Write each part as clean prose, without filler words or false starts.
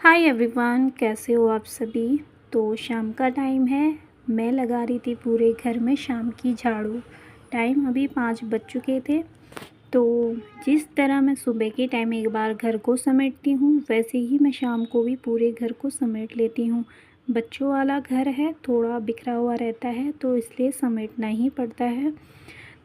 Hi everyone, कैसे हो आप सभी। तो शाम का टाइम है। मैं लगा रही थी पूरे घर में शाम की झाड़ू। टाइम अभी 5 बज चुके थे। तो जिस तरह मैं सुबह के टाइम एक बार घर को समेटती हूँ, वैसे ही मैं शाम को भी पूरे घर को समेट लेती हूँ। बच्चों वाला घर है, थोड़ा बिखरा हुआ रहता है, तो इसलिए समेटना ही पड़ता है।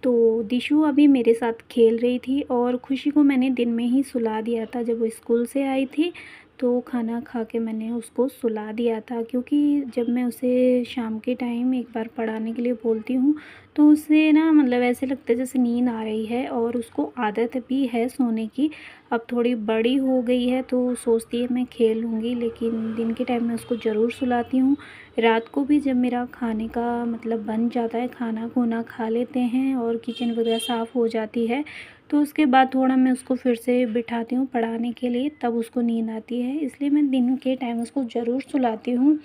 तो दिशु अभी मेरे साथ खेल रही थी और खुशी को मैंने दिन में ही सुला दिया था। जब वो स्कूल से आई थी तो खाना खा के मैंने उसको सुला दिया था, क्योंकि जब मैं उसे शाम के टाइम एक बार पढ़ाने के लिए बोलती हूँ तो उसे ना मतलब ऐसे लगता है जैसे नींद आ रही है, और उसको आदत भी है सोने की। अब थोड़ी बड़ी हो गई है तो सोचती है मैं खेल लूँगी, लेकिन दिन के टाइम में उसको ज़रूर सुलाती हूँ। रात को भी जब मेरा खाने का मतलब बन जाता है, खाना खूना खा लेते हैं और किचन वगैरह साफ़ हो जाती है, तो उसके बाद थोड़ा मैं उसको फिर से बिठाती हूँ पढ़ाने के लिए, तब उसको नींद आती है। इसलिए मैं दिन के टाइम उसको ज़रूर सुलाती हूँ।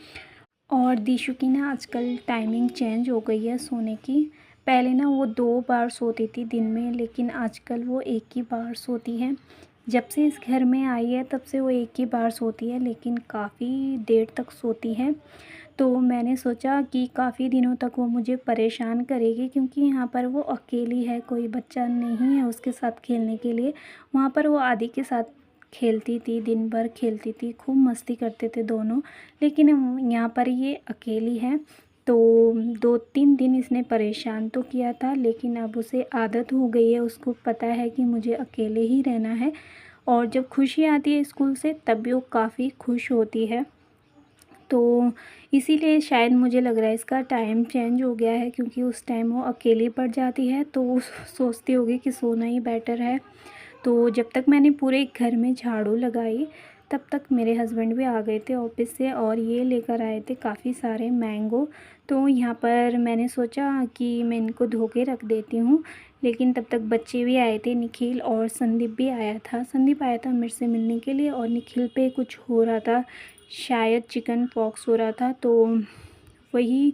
और दिशु की ना आजकल टाइमिंग चेंज हो गई है सोने की। पहले ना वो 2 बार सोती थी दिन में, लेकिन आजकल वो 1 ही बार सोती है। जब से इस घर में आई है तब से वो 1 ही बार सोती है, लेकिन काफ़ी देर तक सोती है। तो मैंने सोचा कि काफ़ी दिनों तक वो मुझे परेशान करेगी, क्योंकि यहाँ पर वो अकेली है, कोई बच्चा नहीं है उसके साथ खेलने के लिए। वहाँ पर वो आदि के साथ खेलती थी, दिन भर खेलती थी, खूब मस्ती करते थे दोनों। लेकिन यहाँ पर ये अकेली है। तो 2-3 दिन इसने परेशान तो किया था, लेकिन अब उसे आदत हो गई है, उसको पता है कि मुझे अकेले ही रहना है। और जब खुशी आती है स्कूल से तब भी वो काफ़ी खुश होती है। तो इसीलिए शायद मुझे लग रहा है इसका टाइम चेंज हो गया है, क्योंकि उस टाइम वो अकेली पड़ जाती है तो वो सोचती होगी कि सोना ही बेटर है। तो जब तक मैंने पूरे घर में झाड़ू लगाई तब तक मेरे हस्बैंड भी आ गए थे ऑफिस से, और ये लेकर आए थे काफ़ी सारे मैंगो। तो यहाँ पर मैंने सोचा कि मैं इनको धो के रख देती हूँ, लेकिन तब तक बच्चे भी आए थे, निखिल और संदीप भी आया था। संदीप आया था मेरे से मिलने के लिए, और निखिल पे कुछ हो रहा था, शायद चिकन पॉक्स हो रहा था, तो वही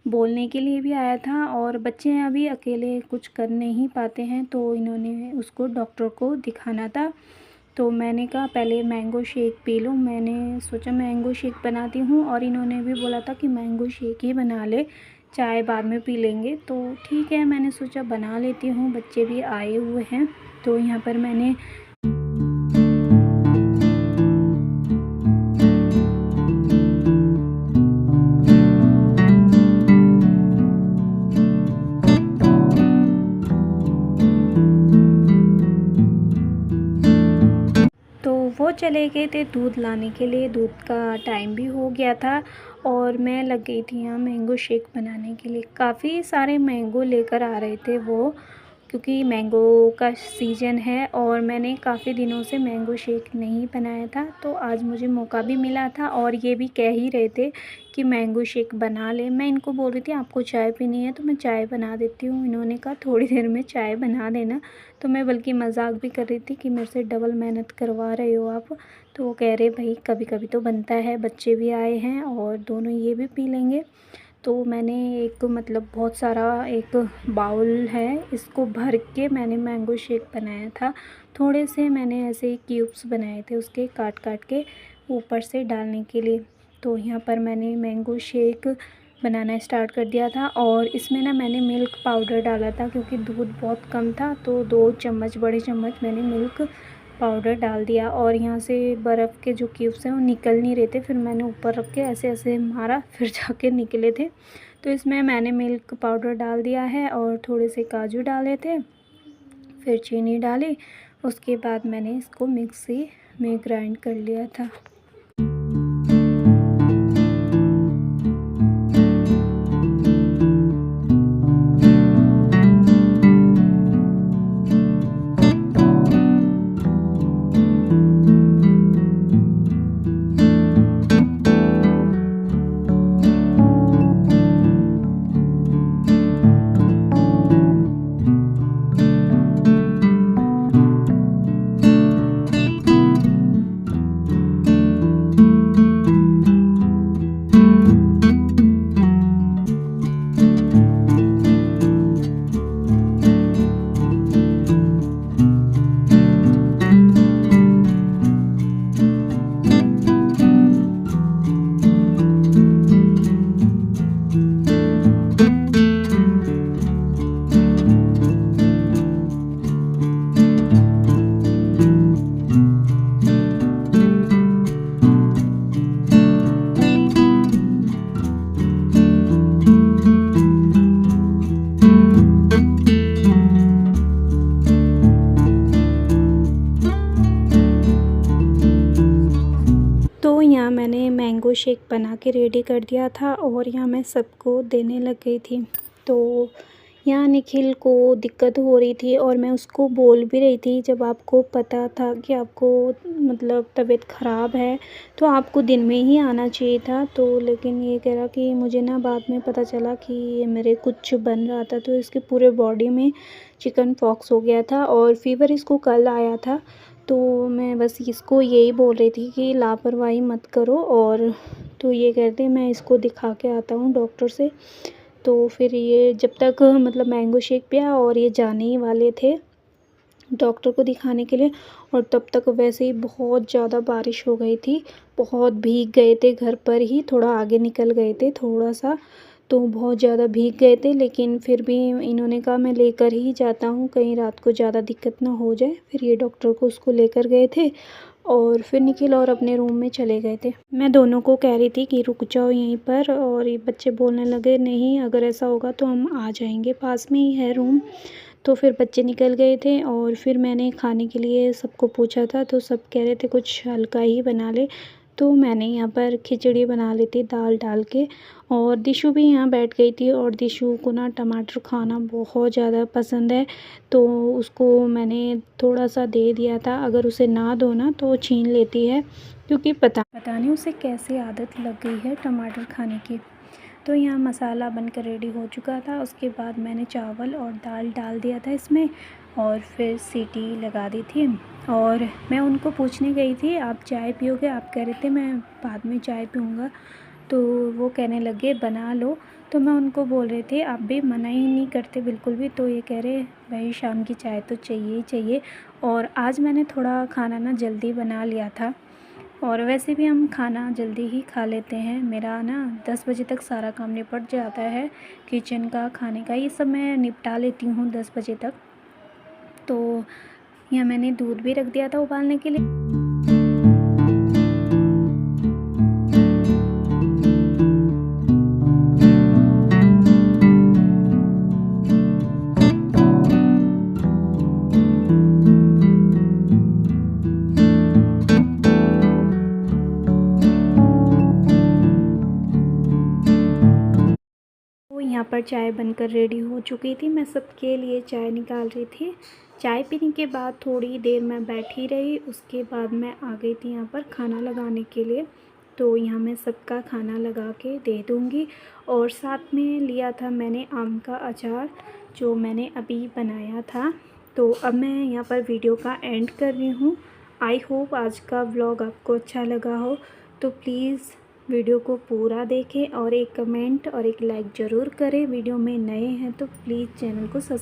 बोलने के लिए भी आया था। और बच्चे अभी अकेले कुछ कर नहीं पाते हैं, तो इन्होंने उसको डॉक्टर को दिखाना था। तो मैंने कहा पहले मैंगो शेक पी लो। मैंने सोचा मैंगो शेक बनाती हूँ, और इन्होंने भी बोला था कि मैंगो शेक ही बना ले, चाय बाद में पी लेंगे। तो ठीक है, मैंने सोचा बना लेती हूँ, बच्चे भी आए हुए हैं। तो यहाँ पर मैंने तो वो चले गए थे दूध लाने के लिए, दूध का टाइम भी हो गया था, और मैं लग गई थी यहाँ मैंगो शेक बनाने के लिए। काफ़ी सारे मैंगो लेकर आ रहे थे वो, क्योंकि मैंगो का सीज़न है और मैंने काफ़ी दिनों से मैंगो शेक नहीं बनाया था, तो आज मुझे मौका भी मिला था। और ये भी कह ही रहे थे कि मैंगो शेक बना ले। मैं इनको बोल रही थी आपको चाय पीनी है तो मैं चाय बना देती हूँ। इन्होंने कहा थोड़ी देर में चाय बना देना। तो मैं बल्कि मजाक भी कर रही थी कि मेरे से डबल मेहनत करवा रहे हो आप। तो वो कह रहे भाई कभी कभी तो बनता है, बच्चे भी आए हैं और दोनों ये भी पी लेंगे। तो मैंने एक मतलब बहुत सारा एक बाउल है, इसको भर के मैंने मैंगो शेक बनाया था। थोड़े से मैंने ऐसे क्यूब्स बनाए थे उसके काट काट के ऊपर से डालने के लिए। तो यहाँ पर मैंने मैंगो शेक बनाना स्टार्ट कर दिया था, और इसमें ना मैंने मिल्क पाउडर डाला था, क्योंकि दूध बहुत कम था। तो 2 चम्मच बड़े चम्मच मैंने मिल्क पाउडर डाल दिया। और यहाँ से बर्फ़ के जो क्यूब्स हैं वो निकल नहीं रहे थे, फिर मैंने ऊपर रख के ऐसे ऐसे मारा, फिर जाके निकले थे। तो इसमें मैंने मिल्क पाउडर डाल दिया है, और थोड़े से काजू डाले थे, फिर चीनी डाली। उसके बाद मैंने इसको मिक्सी में ग्राइंड कर लिया था। मैंगो शेक बना के रेडी कर दिया था और यहाँ मैं सबको देने लग गई थी। तो यहाँ निखिल को दिक्कत हो रही थी और मैं उसको बोल भी रही थी, जब आपको पता था कि आपको मतलब तबीयत ख़राब है तो आपको दिन में ही आना चाहिए था। तो लेकिन ये कह रहा कि मुझे ना बाद में पता चला कि ये मेरे कुछ बन रहा था, तो इसके पूरे बॉडी में चिकन पॉक्स हो गया था और फ़ीवर इसको कल आया था। तो मैं बस इसको यही बोल रही थी कि लापरवाही मत करो। और तो ये कहते मैं इसको दिखा के आता हूँ डॉक्टर से। तो फिर ये जब तक मतलब मैंगो शेक पिया और ये जाने ही वाले थे डॉक्टर को दिखाने के लिए, और तब तक वैसे ही बहुत ज़्यादा बारिश हो गई थी, बहुत भीग गए थे। घर पर ही थोड़ा आगे निकल गए थे थोड़ा सा, तो बहुत ज़्यादा भीग गए थे। लेकिन फिर भी इन्होंने कहा मैं लेकर ही जाता हूँ, कहीं रात को ज़्यादा दिक्कत ना हो जाए। फिर ये डॉक्टर को उसको लेकर गए थे और फिर निखिल और अपने रूम में चले गए थे। मैं दोनों को कह रही थी कि रुक जाओ यहीं पर, और ये बच्चे बोलने लगे नहीं अगर ऐसा होगा तो हम आ जाएंगे, पास में ही है रूम। तो फिर बच्चे निकल गए थे और फिर मैंने खाने के लिए सबको पूछा था, तो सब कह रहे थे कुछ हल्का ही बना ले। तो मैंने यहाँ पर खिचड़ी बना ली थी दाल डाल के, और दिशु भी यहाँ बैठ गई थी। और दिशु को ना टमाटर खाना बहुत ज़्यादा पसंद है, तो उसको मैंने थोड़ा सा दे दिया था। अगर उसे ना दो ना तो छीन लेती है, क्योंकि पता नहीं उसे कैसे आदत लग गई है टमाटर खाने की। तो यहाँ मसाला बनकर रेडी हो चुका था। उसके बाद मैंने चावल और दाल डाल दिया था इसमें, और फिर सीटी लगा दी थी। और मैं उनको पूछने गई थी आप चाय पियोगे, आप कह रहे थे मैं बाद में चाय पीऊँगा। तो वो कहने लगे बना लो। तो मैं उनको बोल रहे थे आप भी मना ही नहीं करते बिल्कुल भी। तो ये कह रहे भाई शाम की चाय तो चाहिए ही चाहिए। और आज मैंने थोड़ा खाना ना जल्दी बना लिया था, और वैसे भी हम खाना जल्दी ही खा लेते हैं। मेरा ना 10 बजे तक सारा काम निपट जाता है, किचन का खाने का ये सब मैं निपटा लेती हूँ 10 बजे तक। तो यहाँ मैंने दूध भी रख दिया था उबालने के लिए। यहाँ पर चाय बनकर रेडी हो चुकी थी। मैं सबके लिए चाय निकाल रही थी। चाय पीने के बाद थोड़ी देर मैं बैठी रही, उसके बाद मैं आ गई थी यहाँ पर खाना लगाने के लिए। तो यहाँ मैं सबका खाना लगा के दे दूँगी। और साथ में लिया था मैंने आम का अचार, जो मैंने अभी बनाया था। तो अब मैं यहाँ पर वीडियो का एंड कर रही हूँ। आई होप आज का व्लॉग आपको अच्छा लगा हो, तो प्लीज़ वीडियो को पूरा देखें और एक कमेंट और एक लाइक ज़रूर करें। वीडियो में नए हैं तो प्लीज़ चैनल को सब्सक्राइब